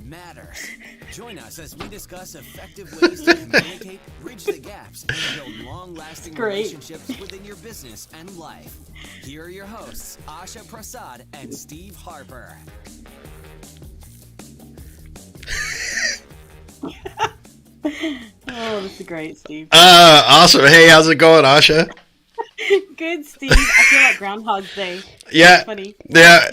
Matters. Join us as we discuss effective ways to communicate, bridge the gaps, and build long-lasting relationships within your business and life. Here are your hosts, Asha Prasad and Steve Harper. Oh, this is great, Steve. Awesome. Hey, how's it going, Asha? Good, Steve. I feel like Groundhog's Day. Yeah. Funny. Yeah.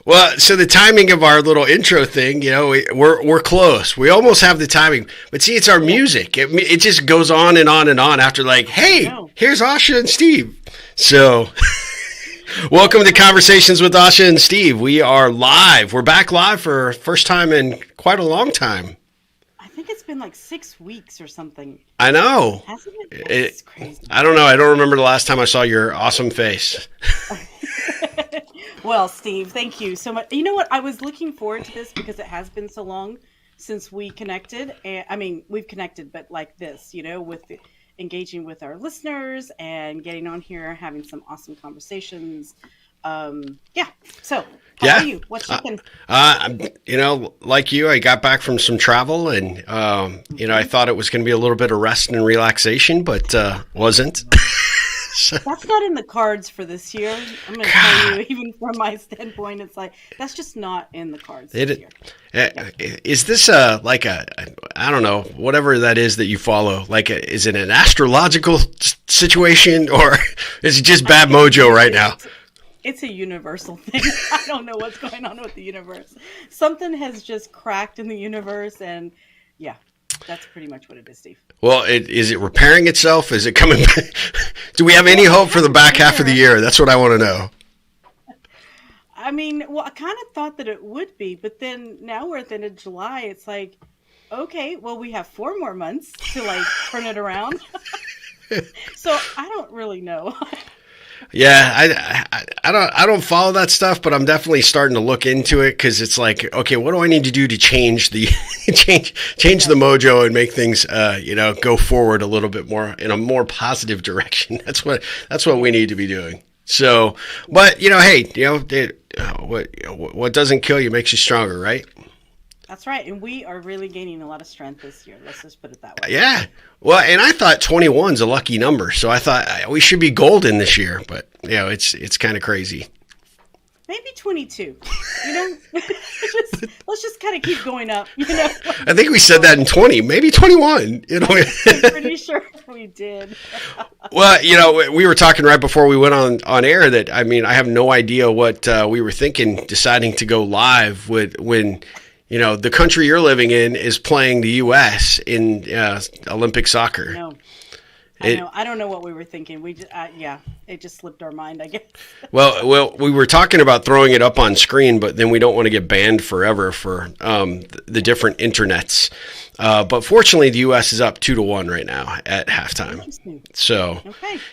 Well, so the timing of our little intro thing, we're close. We almost have the timing, but see, it's our music. It just goes on and on and on after like, hey, here's Asha and Steve. So, welcome to Conversations with Asha and Steve. We are live. We're back live for first time in quite a long time. I think it's been like 6 weeks or something. I know. Hasn't it? It's crazy. I don't know. I don't remember the last time I saw your awesome face. Well, Steve, thank you so much. You know what? I was looking forward to this because it has been so long since we connected. And I mean, we've connected, but like this, with engaging with our listeners and getting on here, having some awesome conversations. So how are you? What's shaking? Like you, I got back from some travel and, I thought it was going to be a little bit of rest and relaxation, but wasn't. That's not in the cards for this year. I'm going to tell you, even from my standpoint, it's like, that's just not in the cards this year. Is this I don't know, whatever that is that you follow, is it an astrological situation or is it just bad mojo right now? It's a universal thing. I don't know what's going on with the universe. Something has just cracked in the universe, and yeah, that's pretty much what it is, Steve. Well, is it repairing itself? Is it coming back? Do we have any hope for the back half of the year? That's what I want to know. I mean, well, I kind of thought that it would be, but then now we're at the end of July. It's like, okay, well, we have 4 more months to turn it around. So I don't really know. Yeah, I don't follow that stuff, but I'm definitely starting to look into it because it's like, okay, what do I need to do to change the change the mojo and make things go forward a little bit more in a more positive direction. That's what we need to be doing. So, but hey, what doesn't kill you makes you stronger, right? That's right, and we are really gaining a lot of strength this year. Let's just put it that way. Yeah. Well, and I thought 21's a lucky number, so I thought we should be golden this year. But it's kind of crazy. Maybe 22. Let's just kind of keep going up. I think we said that in 20, maybe 21. I'm pretty sure we did. Well, we were talking right before we went on air that I have no idea what we were thinking deciding to go live when. The country you're living in is playing the U.S. in Olympic soccer. I know. I don't know what we were thinking. It just slipped our mind, I guess. Well, we were talking about throwing it up on screen, but then we don't want to get banned forever for the different internets. But fortunately, the U.S. is up 2-1 right now at halftime. So,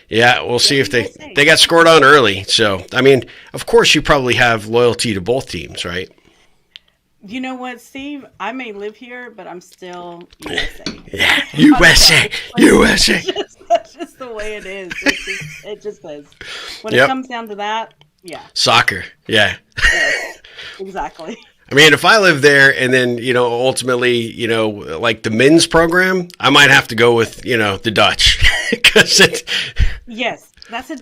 yeah, we'll see if they got scored on early. So, of course, you probably have loyalty to both teams, right? You know what, Steve? I may live here, but I'm still USA. Yeah, USA, USA. That's just the way it is. It just is. When it comes down to that, yeah. Soccer, yeah. Exactly. If I live there and then, ultimately, like the men's program, I might have to go with, the Dutch. Yes. That's a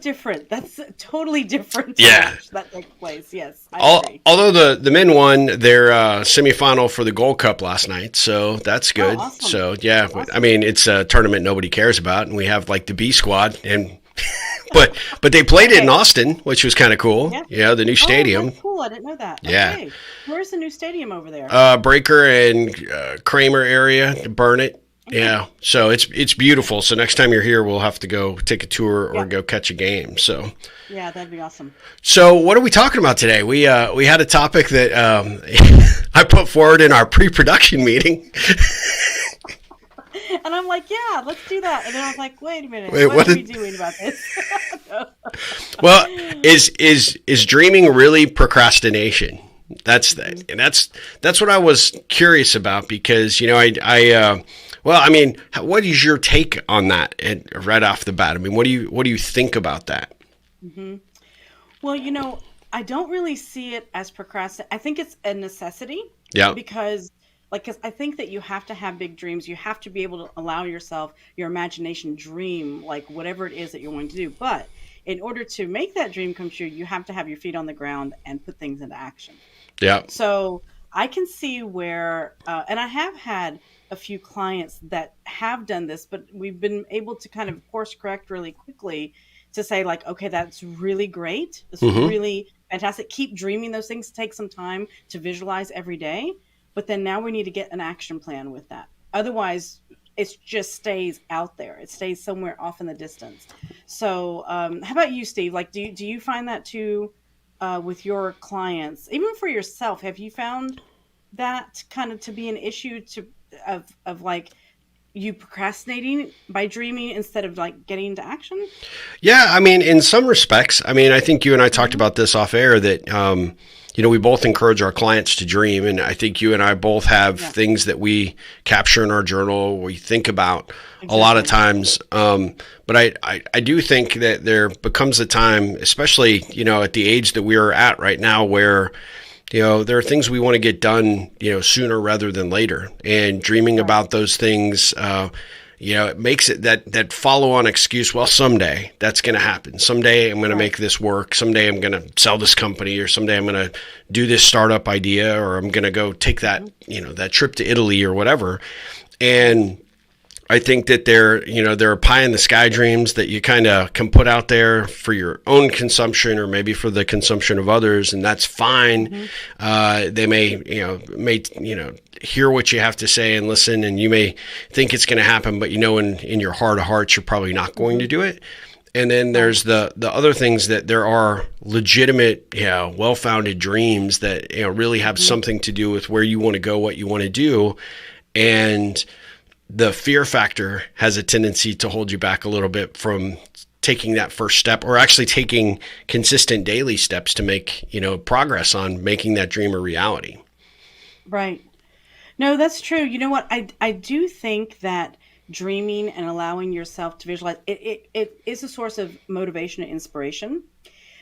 totally different match that takes place. Yes, I agree. Although the men won their semifinal for the Gold Cup last night, so that's good. Awesome. So yeah, awesome. It's a tournament nobody cares about, and we have like the B squad, and but they played it in Austin, which was kind of cool. Yeah, the new stadium. That's cool. I didn't know that. Yeah. Okay. Where's the new stadium over there? Breaker and Kramer area, Burnett. Okay. Yeah, so it's beautiful. So next time you're here, we'll have to go take a tour or go catch a game. So yeah, that'd be awesome. So what are we talking about today? We had a topic that I put forward in our pre-production meeting. And I'm like, yeah, let's do that. And then I was like, wait a minute, what are we doing about this? Well, is dreaming really procrastination? That's what I was curious about because what is your take on that right off the bat? What do you think about that? Mm-hmm. Well, I don't really see it as procrastination. I think it's a necessity. Yeah. Because like, cause I think that you have to have big dreams. You have to be able to allow yourself your imagination dream, like whatever it is that you're wanting to do. But in order to make that dream come true, you have to have your feet on the ground and put things into action. Yeah. So I can see where, and I have had a few clients that have done this, but we've been able to kind of course correct really quickly to say, like, okay, that's really great. It's Mm-hmm. really fantastic. Keep dreaming those things. Take some time to visualize every day. But then now we need to get an action plan with that. Otherwise, it just stays out there. It stays somewhere off in the distance. So, how about you, Steve? Like, do you find that too with your clients, even for yourself? Have you found that kind of to be an issue of like you procrastinating by dreaming instead of like getting into action? Yeah, I mean, in some respects, I mean, I think you and I talked Mm-hmm. about this off air that, we both encourage our clients to dream. And I think you and I both have Yeah, things that we capture in our journal, we think about a lot of exactly. times. But I do think that there becomes a time, especially, at the age that we are at right now, where there are things we want to get done, sooner rather than later. And dreaming Right. about those things, it makes it that follow-on excuse. Well, someday that's going to happen. Someday I'm going to Right. make this work. Someday I'm going to sell this company, or someday I'm going to do this startup idea, or I'm going to go take that, that trip to Italy or whatever. And I think that there are pie in the sky dreams that you kind of can put out there for your own consumption, or maybe for the consumption of others, and that's fine. Mm-hmm. They may hear what you have to say and listen, and you may think it's going to happen, but in your heart of hearts, you're probably not going to Mm-hmm. do it. And then Right. there's the other things that there are legitimate, well-founded dreams that really have Mm-hmm. something to do with where you want to go, what you want to do, and the fear factor has a tendency to hold you back a little bit from taking that first step, or actually taking consistent daily steps to make, progress on making that dream a reality. Right. No, that's true. You know what? I do think that dreaming and allowing yourself to visualize it is a source of motivation and inspiration.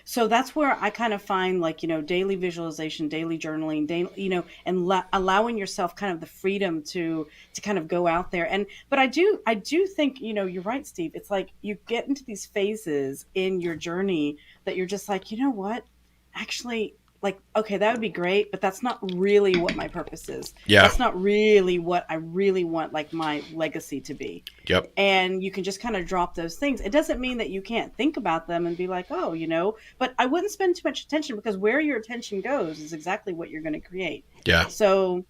So that's where I kind of find, like, daily visualization, daily journaling, daily, and allowing yourself kind of the freedom to kind of go out there. And but I do think, you're right, Steve. It's like you get into these phases in your journey that you're just like, you know what? Actually, like, okay, that would be great, but that's not really what my purpose is. Yeah. That's not really what I really want, like, my legacy to be. Yep. And you can just kind of drop those things. It doesn't mean that you can't think about them and be like, oh, but I wouldn't spend too much attention, because where your attention goes is exactly what you're going to create. Yeah. So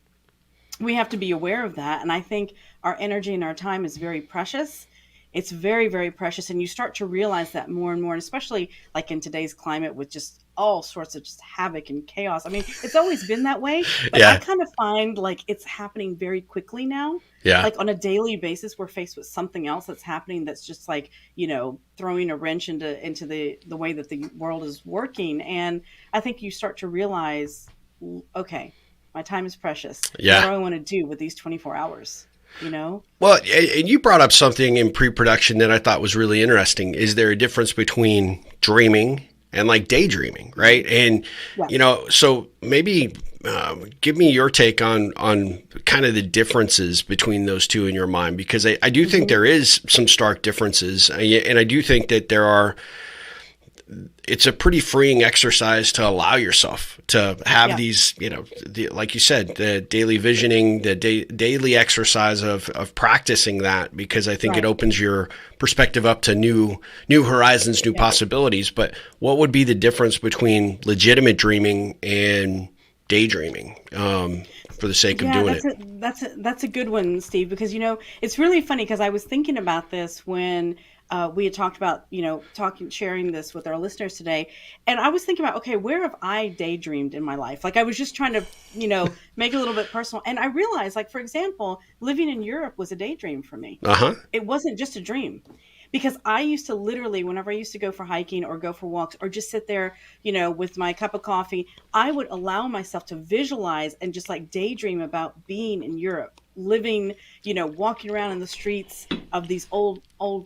we have to be aware of that. And I think our energy and our time is very precious. It's very, very precious. And you start to realize that more and more, and especially like in today's climate with just all sorts of just havoc and chaos. I mean, it's always been that way, but I Yeah. kind of find like it's happening very quickly now. Yeah. Like on a daily basis, we're faced with something else that's happening that's just like, throwing a wrench into the way that the world is working. And I think you start to realize, okay, my time is precious. What do Yeah. I want to do with these 24 hours? You know? Well, and you brought up something in pre-production that I thought was really interesting. Is there a difference between dreaming and like daydreaming, right? And Yeah. so maybe give me your take on kind of the differences between those two in your mind, because I do think Hmm. there is some stark differences, and I do think that it's a pretty freeing exercise to allow yourself to have Yeah. these, like you said, the daily visioning, the daily exercise of practicing that, because I think it Right. opens your perspective up to new horizons, new Yeah. possibilities. But what would be the difference between legitimate dreaming and daydreaming, for the sake of Yeah, doing that's it? that's a good one, Steve, because it's really funny because I was thinking about this when we had talked about, sharing this with our listeners today, and I was thinking about, okay, where have I daydreamed in my life? Like I was just trying to, make it a little bit personal, and I realized, like, for example, living in Europe was a daydream for me. Uh-huh. It wasn't just a dream, because I used to literally, whenever I used to go for hiking or go for walks or just sit there, with my cup of coffee, I would allow myself to visualize and just like daydream about being in Europe, living, walking around in the streets of these old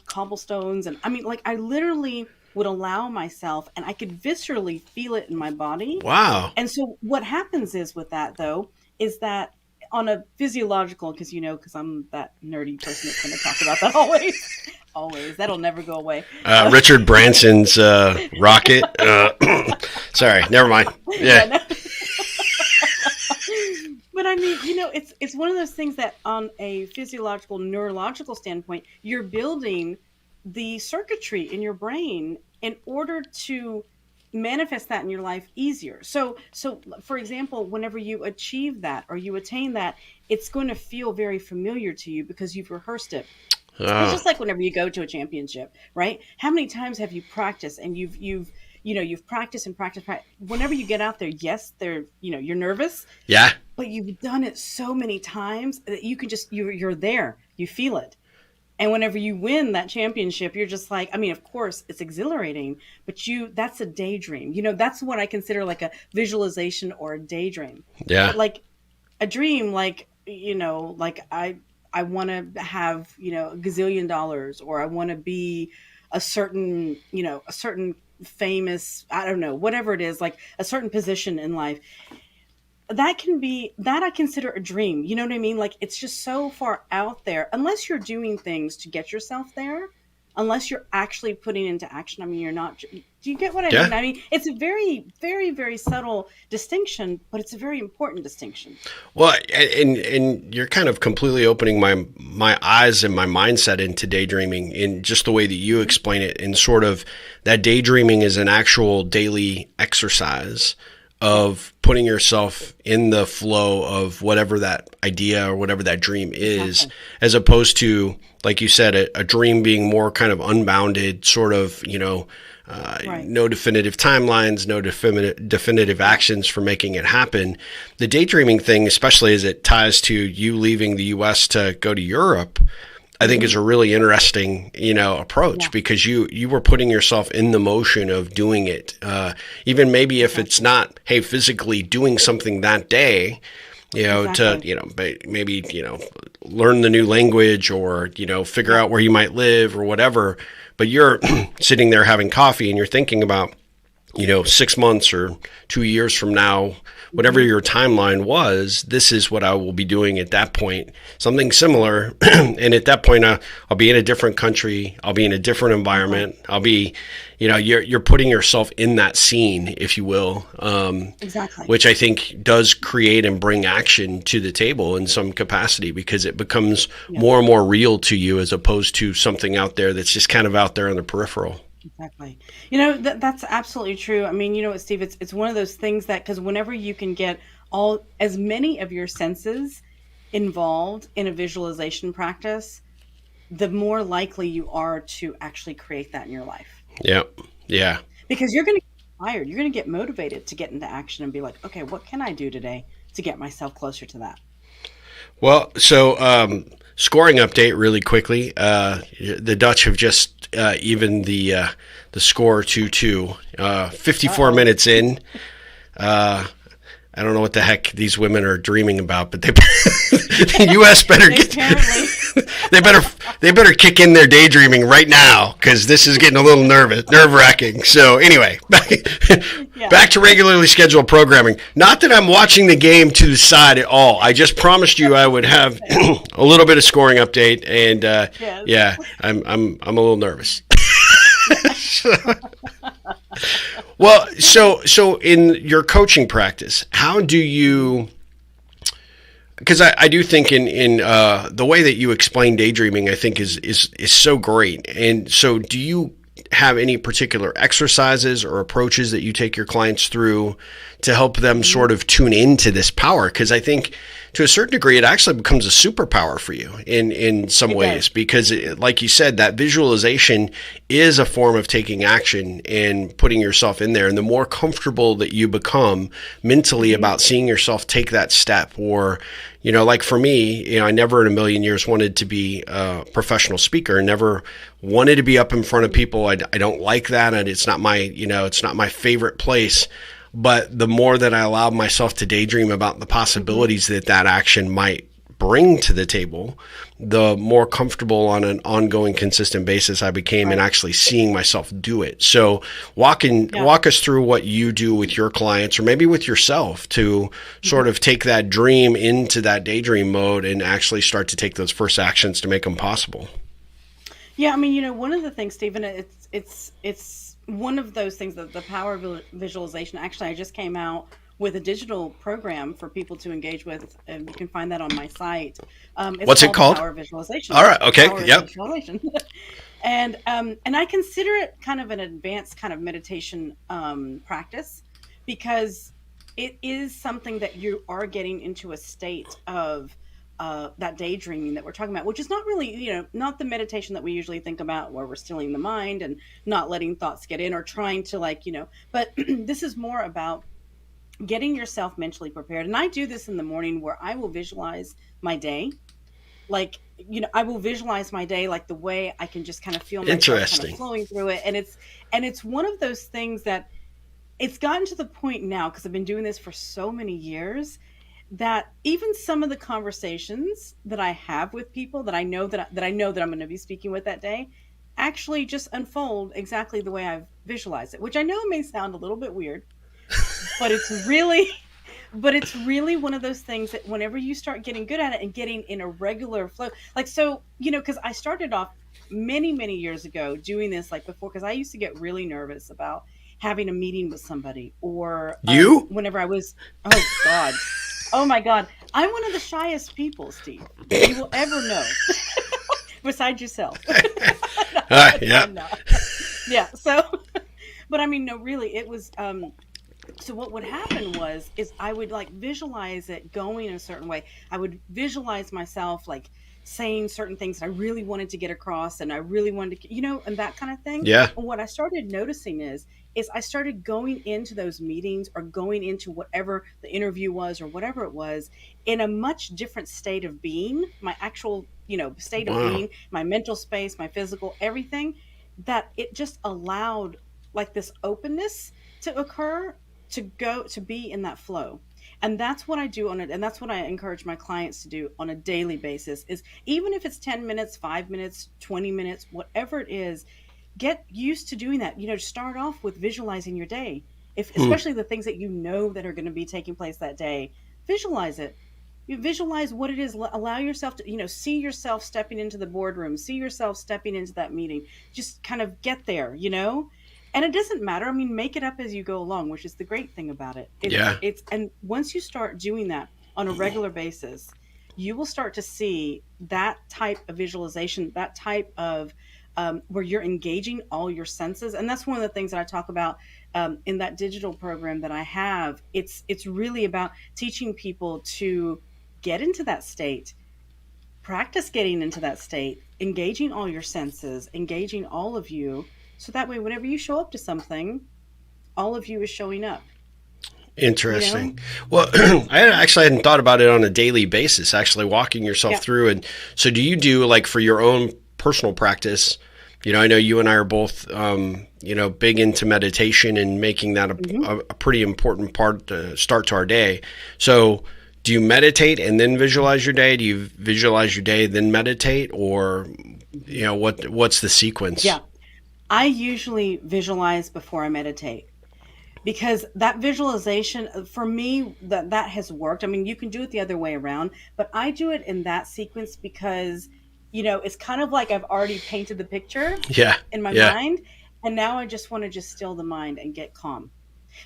cobblestones. And I mean, like, I literally would allow myself, and I could viscerally feel it in my body. Wow. And so what happens is with that, though, is that on a physiological, because I'm that nerdy person that's going to talk about that always. Always. That'll never go away. Richard Branson's rocket. Sorry, never mind. Yeah. No. But I mean, it's one of those things that on a physiological, neurological standpoint, you're building the circuitry in your brain in order to manifest that in your life easier. So for example, whenever you achieve that or you attain that, it's going to feel very familiar to you because you've rehearsed it. It's just like whenever you go to a championship, right? How many times have you practiced and you've practiced and practiced. Whenever you get out there, yes, you're nervous. Yeah. But you've done it so many times that you can just, you're there, you feel it. And whenever you win that championship, you're just like, I mean, of course it's exhilarating, but that's a daydream. That's what I consider like a visualization or a daydream. Yeah. But like a dream, like I want to have, a gazillion dollars, or I want to be a certain famous, I don't know, whatever it is, like a certain position in life. That I consider a dream. You know what I mean? Like, it's just so far out there, unless you're doing things to get yourself there, unless you're actually putting into action. I mean, you're not, do you get what I mean? I mean, it's a very, very, very subtle distinction, but it's a very important distinction. Well, and you're kind of completely opening my eyes and my mindset into daydreaming in just the way that you explain it, and sort of that daydreaming is an actual daily exercise of putting yourself in the flow of whatever that idea or whatever that dream is, exactly. As opposed to, like you said, a dream being more kind of unbounded, sort of, right. No definitive timelines, no definitive actions for making it happen. The daydreaming thing, especially as it ties to you leaving the U.S. to go to Europe, I think is a really interesting, approach, because you were putting yourself in the motion of doing it. Even maybe if it's not, hey, physically doing something that day, exactly. To, maybe, learn the new language or, figure out where you might live or whatever. But you're sitting there having coffee and you're thinking about, 6 months or 2 years from now, whatever your timeline was, this is what I will be doing at that point. Something similar. And at that point, I'll be in a different country. I'll be in a different environment. I'll be, you're putting yourself in that scene, if you will. Exactly. Which I think does create and bring action to the table in some capacity, because it becomes more and more real to you, as opposed to something out there that's just kind of out there on the peripheral. Exactly. That's absolutely true. I mean, what, Steve, it's one of those things that, because whenever you can get as many of your senses involved in a visualization practice, the more likely you are to actually create that in your life. Yep. Yeah. Because you're going to get inspired. You're going to get motivated to get into action and be like, okay, what can I do today to get myself closer to that? Well, so scoring update really quickly. The Dutch have just even the score 2-2. 54 minutes in. I don't know what the heck these women are dreaming about, but the U.S. better they better kick in their daydreaming right now, because this is getting a little nerve-wracking. So anyway, back to regularly scheduled programming. Not that I'm watching the game to the side at all. I just promised you I would have a little bit of scoring update, and I'm a little nervous. Well, so in your coaching practice, how do you, because I do think in the way that you explain daydreaming, I think is so great. And so do you have any particular exercises or approaches that you take your clients through to help them sort of tune into this power? Because I think to a certain degree, it actually becomes a superpower for you in some ways, because like you said, that visualization is a form of taking action and putting yourself in there. And the more comfortable that you become mentally about seeing yourself take that step, or, like for me, I never in a million years wanted to be a professional speaker, never wanted to be up in front of people. I don't like that. And it's not my, it's not my favorite place. But the more that I allowed myself to daydream about the possibilities that action might bring to the table, the more comfortable on an ongoing, consistent basis I became in actually seeing myself do it. So walk us through what you do with your clients, or maybe with yourself, to sort of take that dream into that daydream mode and actually start to take those first actions to make them possible. Yeah, I mean, one of the things, Stephen, it's one of those things, that the power of visualization. Actually, I just came out with a digital program for people to engage with, and you can find that on my site. What's it called? Power of Visualization. All right. Okay. Yep. Visualization. And I consider it kind of an advanced kind of meditation practice, because it is something that you are getting into a state of that daydreaming that we're talking about, which is not really, not the meditation that we usually think about, where we're stilling the mind and not letting thoughts get in, or trying to but this is more about getting yourself mentally prepared. And I do this in the morning, where I will visualize my day. I will visualize my day, like the way I can just kind of feel myself kind of flowing through it. And it's one of those things that it's gotten to the point now, because I've been doing this for so many years, that even some of the conversations that I have with people that I know that I'm going to be speaking with that day actually just unfold exactly the way I've visualized it, which I know may sound a little bit weird, but it's really one of those things that whenever you start getting good at it and getting in a regular flow, because I started off many, many years ago doing this, before, because I used to get really nervous about having a meeting with somebody, or whenever I was, oh my God, I'm one of the shyest people, Steve, that you will ever know, besides yourself. Yeah. So, but I mean, no, really, it was. So what would happen is I would visualize it going in a certain way. I would visualize myself saying certain things that I really wanted to get across, and I really wanted to, and that kind of thing. Yeah. And what I started noticing is I started going into those meetings, or going into whatever the interview was, or whatever it was, in a much different state of being, my actual, state of being, my mental space, my physical, everything, that it just allowed this openness to occur, to be in that flow. And that's what I do on it. And that's what I encourage my clients to do on a daily basis, is even if it's 10 minutes, 5 minutes, 20 minutes, whatever it is, get used to doing that. Start off with visualizing your day. Especially the things that that are going to be taking place that day, visualize it. You visualize what it is. Allow yourself to, see yourself stepping into the boardroom, see yourself stepping into that meeting. Just kind of get there, And it doesn't matter. I mean, make it up as you go along, which is the great thing about it. And once you start doing that on a regular basis, you will start to see that type of visualization, that type of where you're engaging all your senses. And that's one of the things that I talk about in that digital program that I have. It's really about teaching people to get into that state, practice getting into that state, engaging all your senses, engaging all of you. So that way, whenever you show up to something, all of you is showing up. Interesting. Well, I hadn't thought about it on a daily basis, actually walking yourself through. And so do you do for your own personal practice? I know you and I are both, big into meditation and making that a pretty important part to start to our day. So do you meditate and then visualize your day? Do you visualize your day, then meditate, or, what's the sequence? Yeah. I usually visualize before I meditate, because that visualization for me, that has worked. I mean, you can do it the other way around, but I do it in that sequence because, it's kind of like I've already painted the picture in my mind. And now I just want to still the mind and get calm.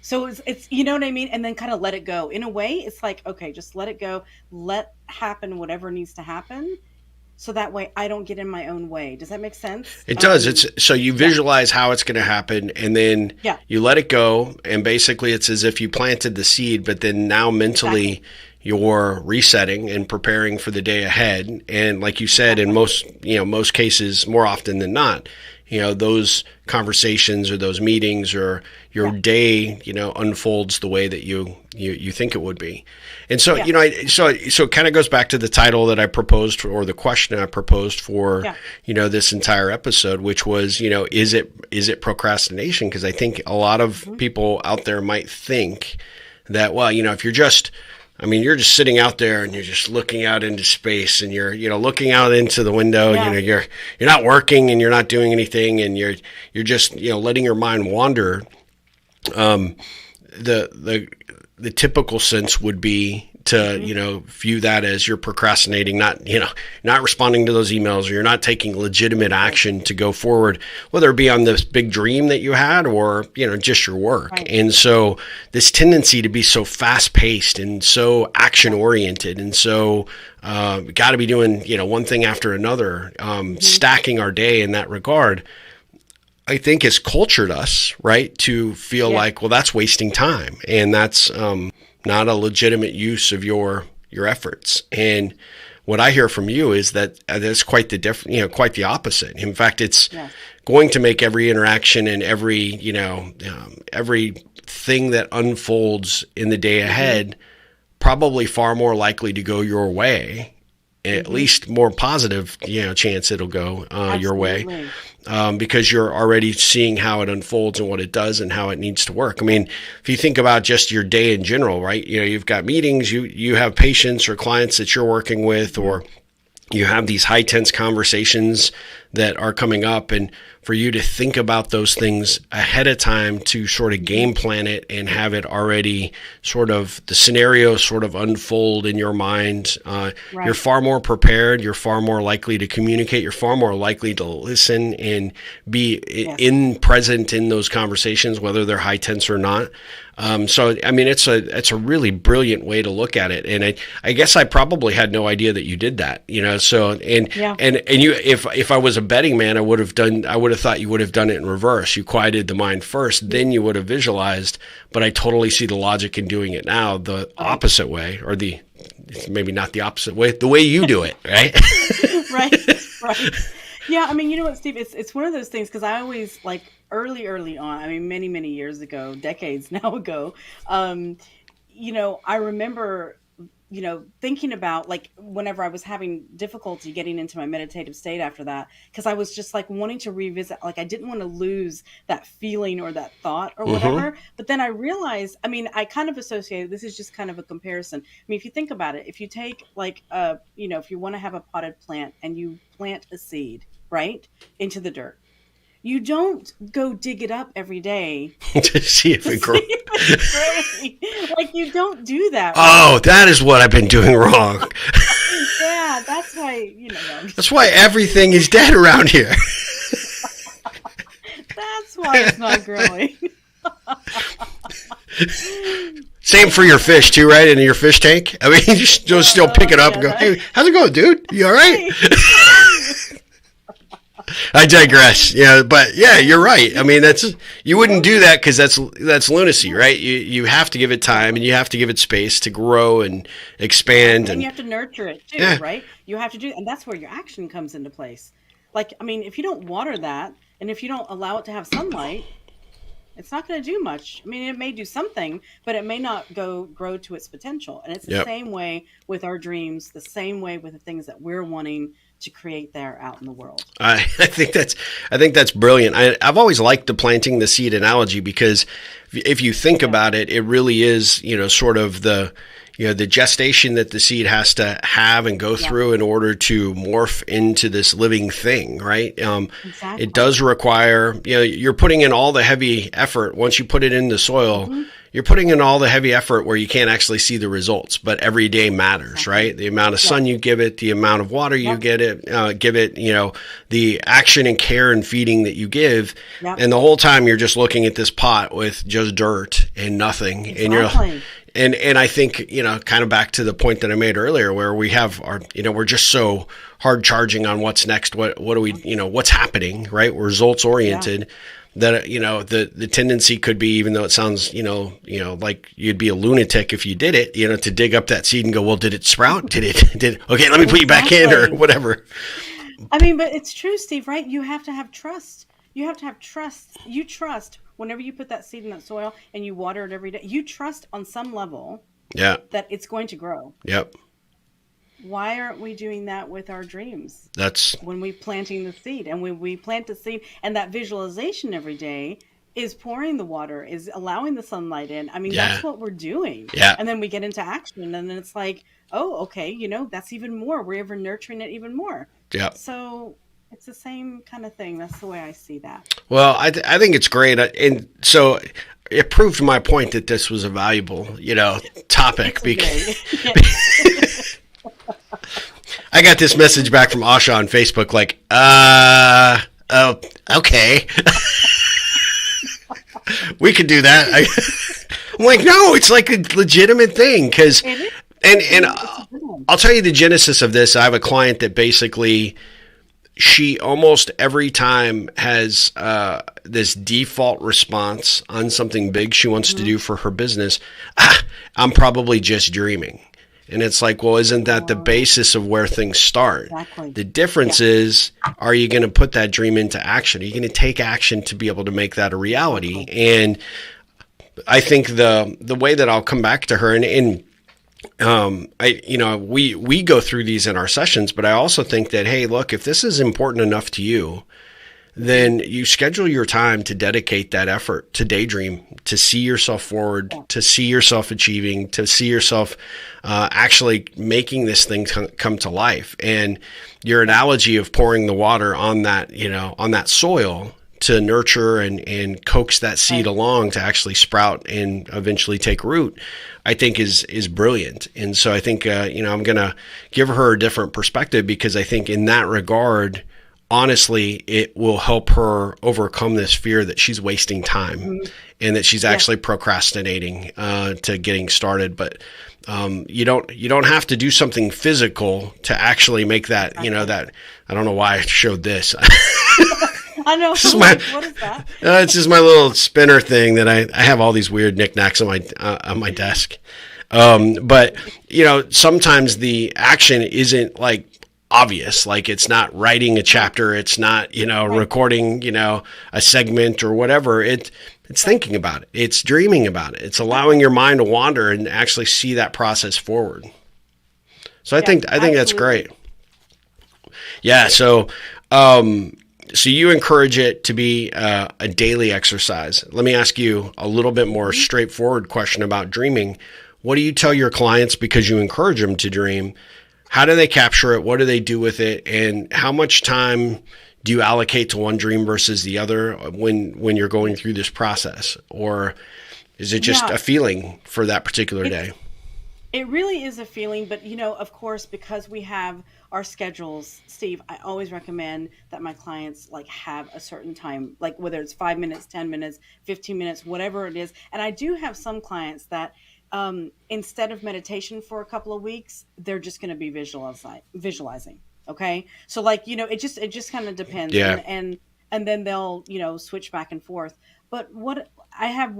So it's, you know what I mean? And then kind of let it go. In a way, it's like, okay, just let it go. Let happen whatever needs to happen. So that way I don't get in my own way. Does that make sense? It does. So you visualize how it's going to happen, and then you let it go. And basically it's as if you planted the seed, but then now mentally you're resetting and preparing for the day ahead. And like you said, in most cases, more often than not, those conversations or those meetings or your day, unfolds the way that you think it would be. And so, so it kind of goes back to the title that I proposed or the question I proposed for, this entire episode, which was, is it procrastination? Because I think a lot of people out there might think that, well, if you're just I mean, you're just sitting out there and you're just looking out into space, and you're, looking out into the window. Yeah. You're not working and you're not doing anything, and you're just, letting your mind wander. The typical sense would be to, view that as you're procrastinating, not responding to those emails, or you're not taking legitimate action to go forward, whether it be on this big dream that you had or, just your work. Right. And so this tendency to be so fast paced and so action oriented, and so got to be doing, one thing after another, stacking our day in that regard, I think has cultured us, right, to feel like, well, that's wasting time, and that's not a legitimate use of your efforts. And what I hear from you is that that's quite the quite the opposite. In fact, it's going to make every interaction and every thing that unfolds in the day ahead probably far more likely to go your way. At least more positive, chance it'll go your way, because you're already seeing how it unfolds and what it does and how it needs to work. I mean, if you think about just your day in general, right? You've got meetings, you have patients or clients that you're working with, or you have these high tense conversations that are coming up, and for you to think about those things ahead of time, to sort of game plan it and have it already sort of the scenario sort of unfold in your mind. You're far more prepared. You're far more likely to communicate. You're far more likely to listen and be present in those conversations, whether they're high tense or not. So, I mean, it's a really brilliant way to look at it. And I guess I probably had no idea that you did that, so, and you, if I was a betting man, I would have thought you would have done it in reverse. You quieted the mind first, then you would have visualized, but I totally see the logic in doing it now, the opposite way, or maybe not the opposite way, the way you do it, right? Right. Yeah. I mean, you know what, Steve, it's one of those things, because I always early on, I mean, many years ago, decades now ago, I remember, thinking about whenever I was having difficulty getting into my meditative state after that, because I was just wanting to revisit, I didn't want to lose that feeling or that thought or whatever. But then I realized, I mean, I kind of associated, this is just kind of a comparison. I mean, if you think about it, if you take if you want to have a potted plant and you plant a seed, right, into the dirt, you don't go dig it up every day to see if it grows. You don't do that. Right? Oh, that is what I've been doing wrong. Yeah, that's why, That's why everything is dead around here. That's why it's not growing. Same for your fish too, right? In your fish tank. I mean, you just still pick it up and go, "Hey, how's it going, dude? You all right?" I digress. Yeah, but yeah, you're right. I mean, you wouldn't do that because that's lunacy, right? You have to give it time, and you have to give it space to grow and expand, and you have to nurture it too, right? You have to do, and that's where your action comes into place. I mean, if you don't water that, and if you don't allow it to have sunlight, it's not going to do much. I mean, it may do something, but it may not grow to its potential. And it's the same way with our dreams, the same way with the things that we're wanting to create there out in the world. I think that's brilliant. I've always liked the planting the seed analogy, because if you think about it, it really is, sort of the gestation that the seed has to have and go through in order to morph into this living thing, right? Exactly. It does require, you're putting in all the heavy effort. Once you put it in the soil, you're putting in all the heavy effort where you can't actually see the results, but every day matters, right? The amount of sun you give it, the amount of water you give it, the action and care and feeding that you give. And the whole time you're just looking at this pot with just dirt and nothing. Exactly. And I think, kind of back to the point that I made earlier, where we have our, we're just so hard charging on what's next. What do we, what's happening, right? We're results oriented. That, the tendency could be, even though it sounds, like you'd be a lunatic if you did it, to dig up that seed and go, well, did it sprout? Okay, let me put you back in, or whatever. I mean, but it's true, Steve, right? You have to have trust. You have to have trust. You trust whenever you put that seed in that soil and you water it every day. You trust on some level that it's going to grow. Yep. Why aren't we doing that with our dreams? That's when we planting the seed, and when we plant the seed, and that visualization every day is pouring the water, is allowing the sunlight in. I mean, Yeah. that's what we're doing. Yeah. And then we get into action, and then it's like, oh, okay, that's even more. We're ever nurturing it even more. Yeah. So it's the same kind of thing. That's the way I see that. Well, I think it's great. And so it proved my point that this was a valuable, topic. I got this message back from Asha on Facebook, like, oh, okay. We could do that. I'm like, no, it's like a legitimate thing. Because, and I'll tell you the genesis of this. I have a client that basically, she almost every time has this default response on something big she wants to do for her business. I'm probably just dreaming. And it's like, well, isn't that the basis of where things start? Exactly. The difference is, are you going to put that dream into action? Are you going to take action to be able to make that a reality? And I think the way that I'll come back to her, and we go through these in our sessions, but I also think that, hey, look, if this is important enough to you, then you schedule your time to dedicate that effort to daydream, to see yourself forward, to see yourself achieving, to see yourself actually making this thing come to life. And your analogy of pouring the water on that, on that soil to nurture and coax that seed along to actually sprout and eventually take root, I think is brilliant. And so I think, I'm going to give her a different perspective, because I think in that regard, honestly, it will help her overcome this fear that she's wasting time and that she's actually procrastinating to getting started. But you don't have to do something physical to actually make that, that, I don't know why I showed this. I know. What is that? It's just my little spinner thing that I have all these weird knickknacks on my desk. But sometimes the action isn't like obvious, like it's not writing a chapter, it's not recording a segment or whatever. It's thinking about it, it's dreaming about it, it's allowing your mind to wander and actually see that process forward. So I think that's great. Yeah. So you encourage it to be a daily exercise. Let me ask you a little bit more straightforward question about dreaming. What do you tell your clients, because you encourage them to dream? How do they capture it? What do they do with it? And how much time do you allocate to one dream versus the other when you're going through this process? Or is it just a feeling for that particular day? It really is a feeling, but of course, because we have our schedules, Steve, I always recommend that my clients have a certain time, like whether it's 5 minutes, 10 minutes, 15 minutes, whatever it is. And I do have some clients that instead of meditation for a couple of weeks, they're just going to be visualizing. Okay. So it just kind of depends. Yeah. And then they'll, switch back and forth. But I have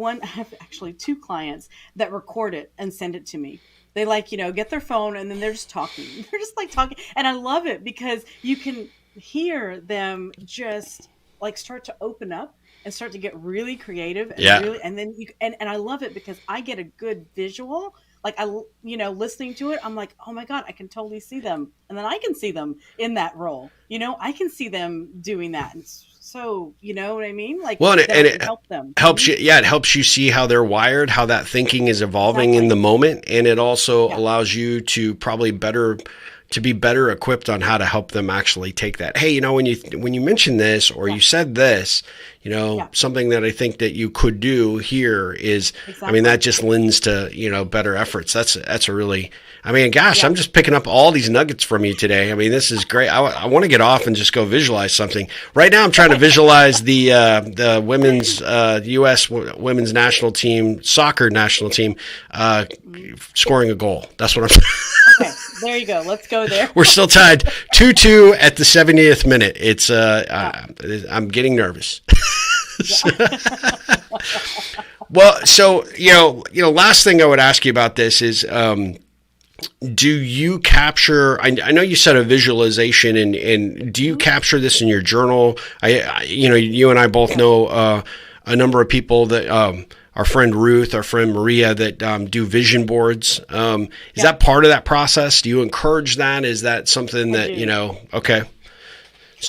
actually two clients that record it and send it to me. They get their phone and then they're just talking. They're just talking. And I love it because you can hear them just start to open up and start to get really creative. And and then and I love it because I get a good visual. Listening to it, I'm like, oh my God, I can totally see them. And then I can see them in that role. I can see them doing that. And so, you know what I mean? It help them. Helps you. Yeah. It helps you see how they're wired, how that thinking is evolving in the moment. And it also allows you to probably be better equipped on how to help them actually take that. Hey, when you mentioned this or you said this, something that I think that you could do here is, that just lends to, better efforts. That's a really, gosh, I'm just picking up all these nuggets from you today. This is great. I want to get off and just go visualize something. Right now I'm trying to visualize the women's, U.S. women's national team, soccer national team, scoring a goal. That's what I'm Okay. There you go. Let's go there. We're still tied 2-2 at the 70th minute. It's I'm getting nervous. Well, so last thing I would ask you about this is, do you capture? I know you said a visualization, and do you capture this in your journal? You and I both know a number of people that. Our friend Ruth, our friend Maria that do vision boards. Is that part of that process? Do you encourage that? Is that something that, okay.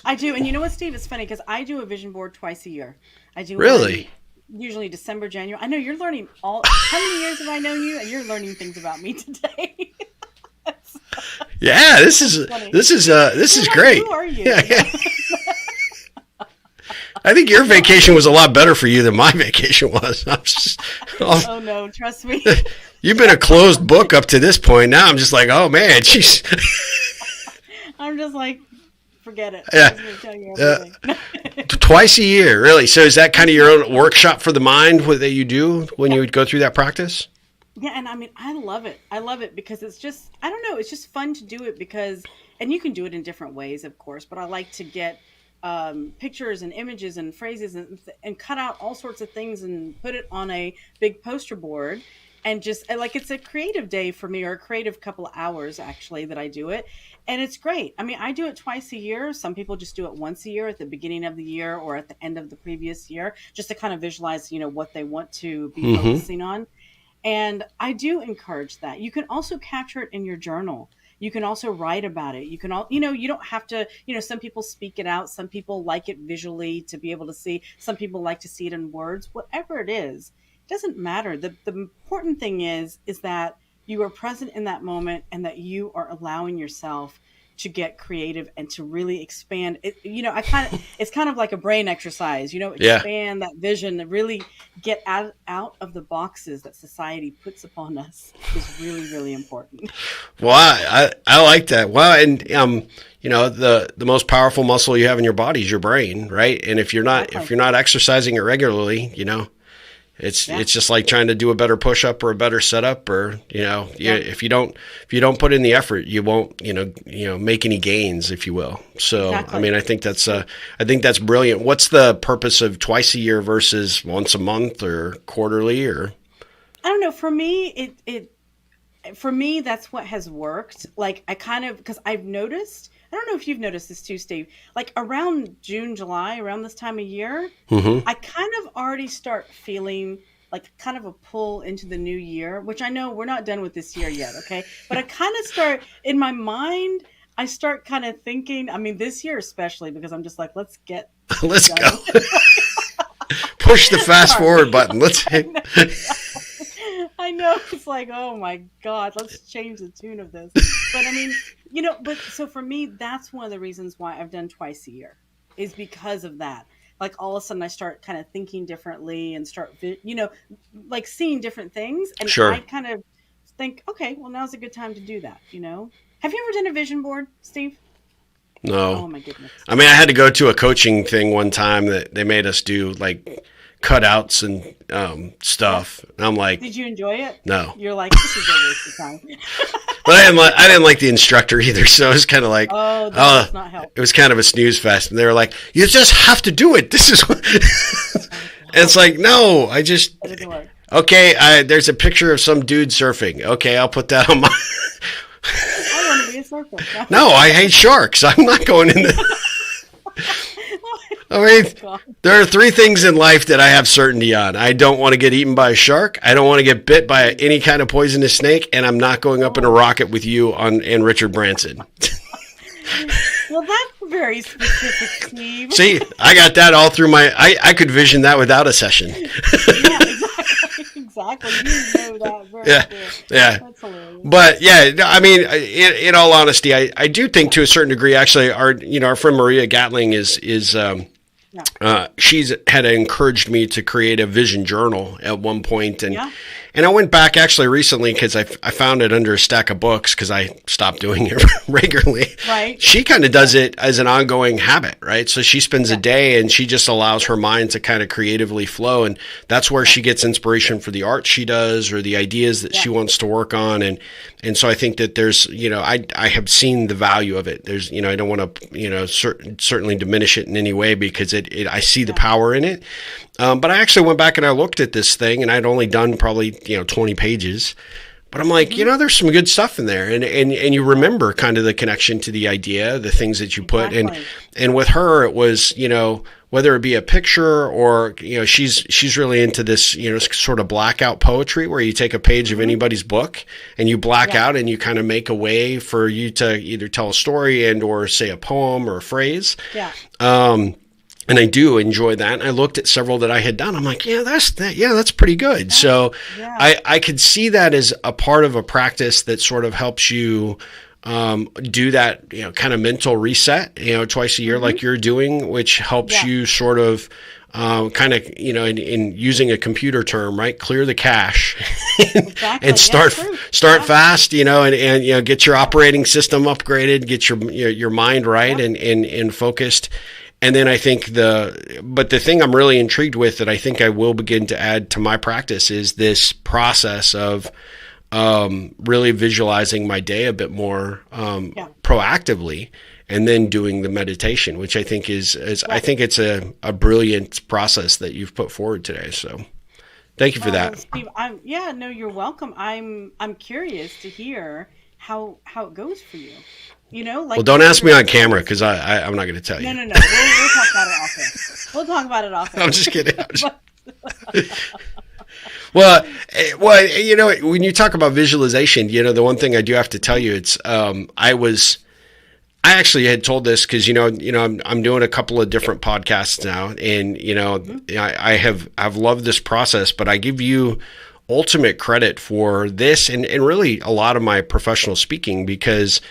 I do. And you know what, Steve? It's funny because I do a vision board twice a year. I do really? usually December, January. I know you're learning how many years have I known you, and you're learning things about me today. Yeah, this is great. Who are you? Yeah. I think your vacation was a lot better for you than my vacation was. Oh no, trust me. You've been a closed book up to this point. Now I'm just like, oh man, she's. I'm just like, forget it. Yeah. I'm just gonna tell you everything. Twice a year, really. So is that kind of your own workshop for the mind that you do when you would go through that practice? Yeah, and I mean, I love it. I love it because it's just, I don't know, it's just fun to do it because, and you can do it in different ways, of course, but I like to get pictures and images and phrases and cut out all sorts of things and put it on a big poster board. And just like, it's a creative day for me, or a creative couple of hours actually that I do it. And it's great. I mean, I do it twice a year. Some people just do it once a year at the beginning of the year or at the end of the previous year, just to kind of visualize, what they want to be focusing on. And I do encourage that. You can also capture it in your journal. You can also write about it. You can you don't have to, some people speak it out. Some people like it visually to be able to see. Some people like to see it in words. Whatever it is, it doesn't matter. The important thing is that you are present in that moment and that you are allowing yourself to get creative and to really expand it. It's kind of like a brain exercise, expand that vision and really get out of the boxes that society puts upon us is really, really important. Well, I like that. Well, and the most powerful muscle you have in your body is your brain, right? And if you're not exercising it regularly, it's just like trying to do a better push-up or a better setup, or if you don't put in the effort, you won't make any gains, if you will. So exactly. I mean, I think that's brilliant. What's the purpose of twice a year versus once a month or quarterly? Or I don't know. For me, for me, that's what has worked. Like because I've noticed. I don't know if you've noticed this too, Steve. Like around June, July, around this time of year, I kind of already start feeling like kind of a pull into the new year, which I know we're not done with this year yet, okay? But I kind of start, in my mind, I start kind of thinking, I mean, this year especially, because I'm just like, let's go. Push the fast forward button. Let's hit. I know. It's like, oh my God, let's change the tune of this. But I mean, but so for me, that's one of the reasons why I've done twice a year, is because of that. Like all of a sudden I start kind of thinking differently and start, like seeing different things. And sure. I kind of think, okay, well, now's a good time to do that. Have you ever done a vision board, Steve? No. Oh my goodness. I mean, I had to go to a coaching thing one time that they made us do like cutouts and stuff. And I'm like, did you enjoy it? No. You're like, this is a waste of time. But I didn't like the instructor either, so it was kind of like, that's not helpful. It was kind of a snooze fest. And they were like, you just have to do it. This is what. And it's like, no, I just. Okay, there's a picture of some dude surfing. Okay, I'll put that on my. I want to be a surfer. No, I hate sharks. I'm not going into. I mean, there are three things in life that I have certainty on. I don't want to get eaten by a shark. I don't want to get bit by any kind of poisonous snake, and I'm not going up in a rocket with you and Richard Branson. Well, that's very specific, Steve. See, I got that all through I could vision that without a session. Yeah, exactly. You know that very clear. Yeah. That's hilarious. But yeah, I mean, in all honesty, I do think to a certain degree, actually, our friend Maria Gatling is she's had encouraged me to create a vision journal at one point, and I went back actually recently because I found it under a stack of books because I stopped doing it regularly. Right. She kind of does it as an ongoing habit, right? So she spends a day and she just allows her mind to kind of creatively flow, and that's where she gets inspiration for the art she does or the ideas that she wants to work on, and so I think that there's I have seen the value of it. There's I don't want to certainly diminish it in any way because I see the power in it. But I actually went back and I looked at this thing, and I'd only done probably 20 pages. But I'm like, there's some good stuff in there, and you remember kind of the connection to the idea, the things that you put, and with her it was whether it be a picture or she's really into this sort of blackout poetry where you take a page of anybody's book and you black out and you kind of make a way for you to either tell a story and or say a poem or a phrase. And I do enjoy that. And I looked at several that I had done. I'm like, that's pretty good. So I could see that as a part of a practice that sort of helps you do that, kind of mental reset, twice a year, like you're doing, which helps you sort of kind of, in using a computer term, right? Clear the cache and start fast, and get your operating system upgraded, get your mind right and focused. And then I think but the thing I'm really intrigued with that I think I will begin to add to my practice is this process of really visualizing my day a bit more proactively, and then doing the meditation, which I think I think it's a brilliant process that you've put forward today. So thank you for that. Steve, you're welcome. I'm curious to hear how it goes for you. Well, don't ask me on camera because I'm not going to tell you. No. We'll talk about it off air. We'll talk about it off air. I'm just kidding. Well, when you talk about visualization, the one thing I do have to tell you, it's I actually had told this because I'm doing a couple of different podcasts now, and I've loved this process, but I give you ultimate credit for this and really a lot of my professional speaking because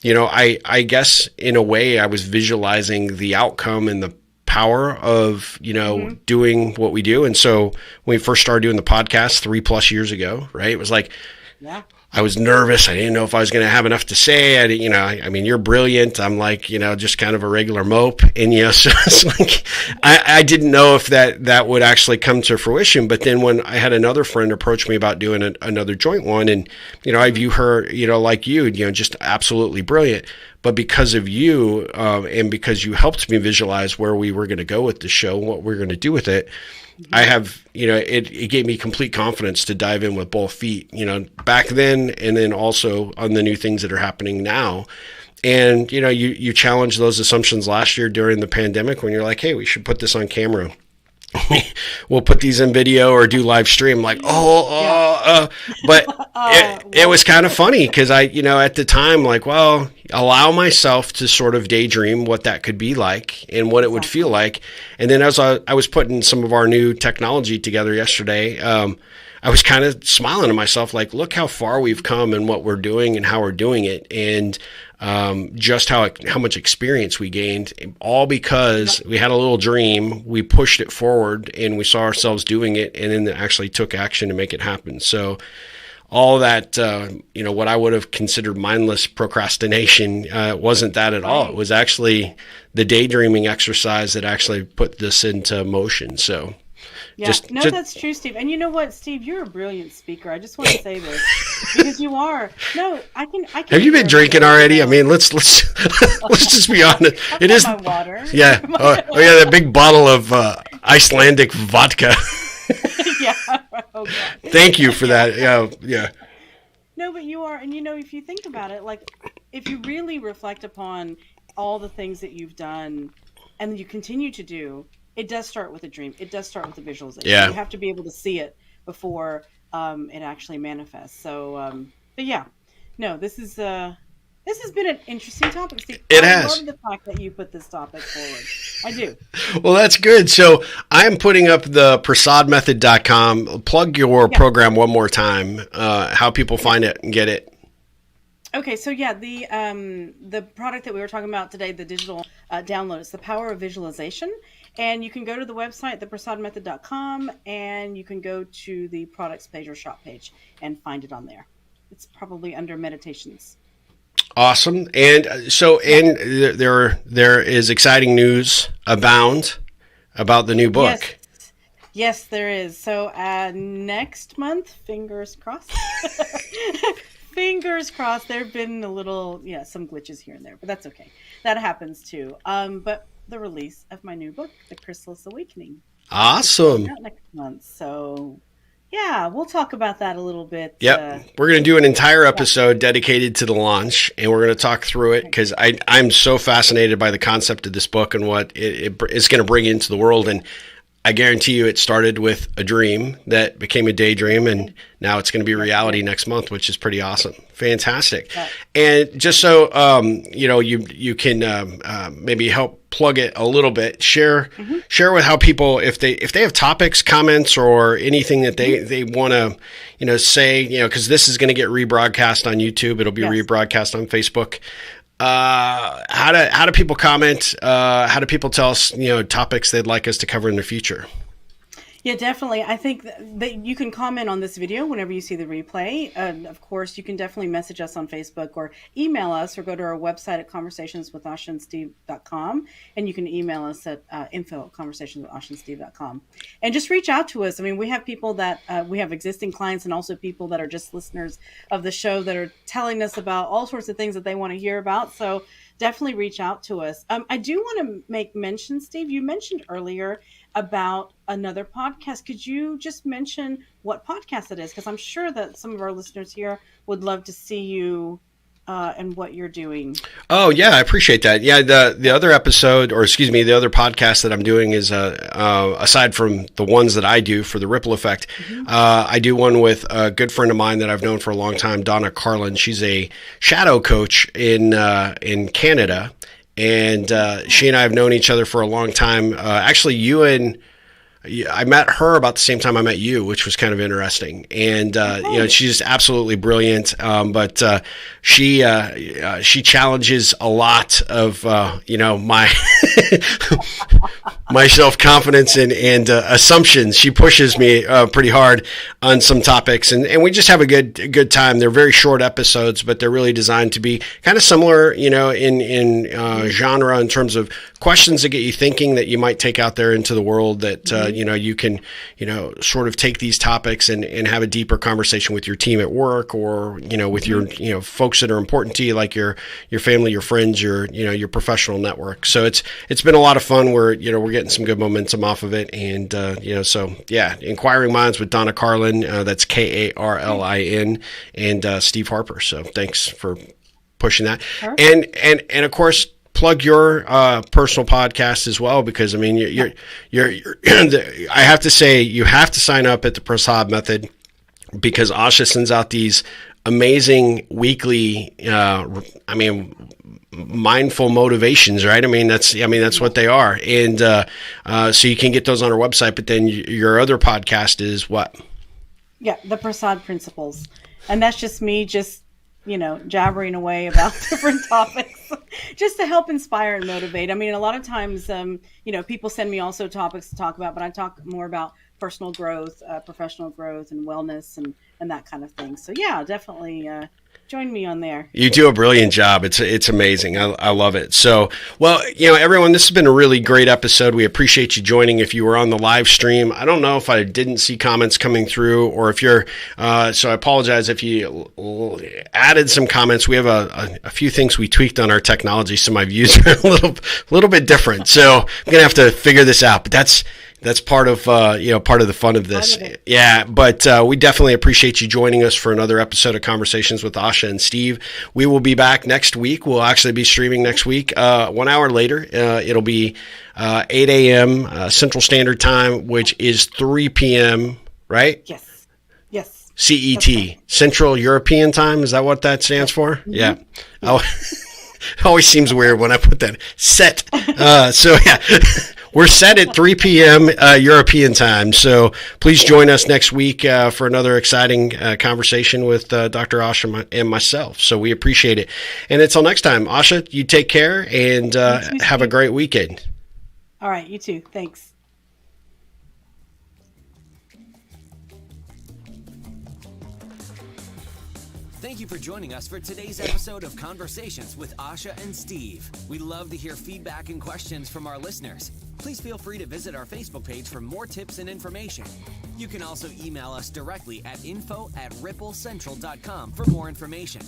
I guess in a way I was visualizing the outcome and the power of, doing what we do. And so when we first started doing the podcast 3+ years ago, right, it was like, I was nervous. I didn't know if I was going to have enough to say. I mean, you're brilliant. I'm like, just kind of a regular mope. And, so it's like, I didn't know if that would actually come to fruition. But then when I had another friend approach me about doing another joint one, and, I view her, like you, just absolutely brilliant. But because of you, and because you helped me visualize where we were going to go with the show, what we're going to do with it, I have, it gave me complete confidence to dive in with both feet, back then, and then also on the new things that are happening now. And, you challenged those assumptions last year during the pandemic when you're like, hey, we should put this on camera. We'll put these in video or do live stream, like, but it was kind of funny because I, at the time, like, well, allow myself to sort of daydream what that could be like and what it would feel like. And then as I was putting some of our new technology together yesterday, I was kind of smiling to myself, like, look how far we've come and what we're doing and how we're doing it. And just how much experience we gained, all because we had a little dream, we pushed it forward, and we saw ourselves doing it, and then actually took action to make it happen. So all that, what I would have considered mindless procrastination wasn't that at all. It was actually the daydreaming exercise that actually put this into motion. So that's true, Steve. And you know what, Steve, you're a brilliant speaker. I just want to say this because you are. No, I can. Have you been drinking already? I mean, let's just be honest. It is my water. Yeah. That big bottle of Icelandic vodka. Yeah. Oh, God. Thank you for that. Yeah. No, but you are, and if you think about it, like if you really reflect upon all the things that you've done and you continue to do. It does start with a dream. It does start with a visualization. Yeah. You have to be able to see it before it actually manifests. So, but yeah, no, this has been an interesting topic, Steve. I love the fact that you put this topic forward. I do. Well, that's good. So I'm putting up the prasadmethod.com. Plug your program one more time, how people find it and get it. Okay, so the product that we were talking about today, the digital download, it's the power of visualization. And you can go to the website, theprasadmethod.com, and you can go to the products page or shop page and find it on there. It's probably under meditations. Awesome. And so, there is exciting news abound about the new book. Yes, there is. So next month, fingers crossed. Fingers crossed. There have been some glitches here and there, but that's okay. That happens too. But the release of my new book, The Chrysalis Awakening. Awesome. Next month. So, we'll talk about that a little bit. Yep. We're going to do an entire episode dedicated to the launch, and we're going to talk through it because I'm so fascinated by the concept of this book and what it's going to bring into the world. And I guarantee you it started with a dream that became a daydream, and now it's going to be reality next month, which is pretty awesome. Fantastic. Yeah. And just so, you can maybe help plug it a little bit, share with how people, if they have topics, comments, or anything that they want to, say, because this is going to get rebroadcast on YouTube. It'll be rebroadcast on Facebook. How do people comment? How do people tell us, topics they'd like us to cover in the future? Yeah, definitely. I think that you can comment on this video whenever you see the replay. Of course, you can definitely message us on Facebook or email us, or go to our website at conversationswithashaandsteve.com, and you can email us at info@conversationswithashaandsteve.com. And just reach out to us. I mean, we have people that we have existing clients, and also people that are just listeners of the show that are telling us about all sorts of things that they want to hear about. So definitely reach out to us. I do want to make mention, Steve, you mentioned earlier about another podcast. Could you just mention what podcast it is? Because I'm sure that some of our listeners here would love to see you and what you're doing. Oh, yeah, I appreciate that. Yeah, the other episode, or excuse me, the other podcast that I'm doing is, aside from the ones that I do for the Ripple Effect, I do one with a good friend of mine that I've known for a long time, Donna Carlin. She's a shadow coach in Canada. And she and I have known each other for a long time. Actually, I met her about the same time I met you, which was kind of interesting. And she's absolutely brilliant. But she challenges a lot of my my self-confidence and assumptions. She pushes me pretty hard on some topics, and we just have a good time. They're very short episodes, but they're really designed to be kind of similar, in genre, in terms of questions that get you thinking, that you might take out there into the world, that you can sort of take these topics and have a deeper conversation with your team at work, or with your folks that are important to you, like your family, your friends, your professional network. So it's been a lot of fun. We're getting some good momentum off of it, and Inquiring Minds with Donna Carlin, that's Karlin, and Steve Harper. So thanks for pushing that. Sure. And of course, plug your personal podcast as well, because I mean you're I have to say, you have to sign up at the Prasad Method, because Asha sends out these amazing weekly mindful motivations, right? I mean that's what they are. And so you can get those on our website, but then your other podcast is what? Yeah, the Prasad Principles. And that's just me jabbering away about different topics just to help inspire and motivate. I mean, a lot of times, people send me also topics to talk about, but I talk more about personal growth, professional growth, and wellness, and that kind of thing. So yeah, definitely join me on there. You do a brilliant job. It's amazing. I love it. So, well, everyone, this has been a really great episode. We appreciate you joining. If you were on the live stream, I don't know if I didn't see comments coming through, or if you're, so I apologize if you added some comments. We have a few things we tweaked on our technology, so my views are a little bit different. So I'm going to have to figure this out, but that's part of part of the fun of this. Yeah, but we definitely appreciate you joining us for another episode of Conversations with Asha and Steve. We will be back next week. We'll actually be streaming next week, 1 hour later. It'll be 8 a.m. Central Standard Time, which is 3 p.m., right? Yes. CET, right. Central European Time. Is that what that stands for? Mm-hmm. Yeah. It always seems weird when I put that set. So yeah. We're set at 3 p.m. European time, so please join us next week for another exciting conversation with Dr. Asha and myself. So we appreciate it. And until next time, Asha, you take care and have a great weekend. All right, you too. Thanks. Thank you for joining us for today's episode of Conversations with Asha and Steve. We love to hear feedback and questions from our listeners. Please feel free to visit our Facebook page for more tips and information. You can also email us directly at info@ripplecentral.com for more information.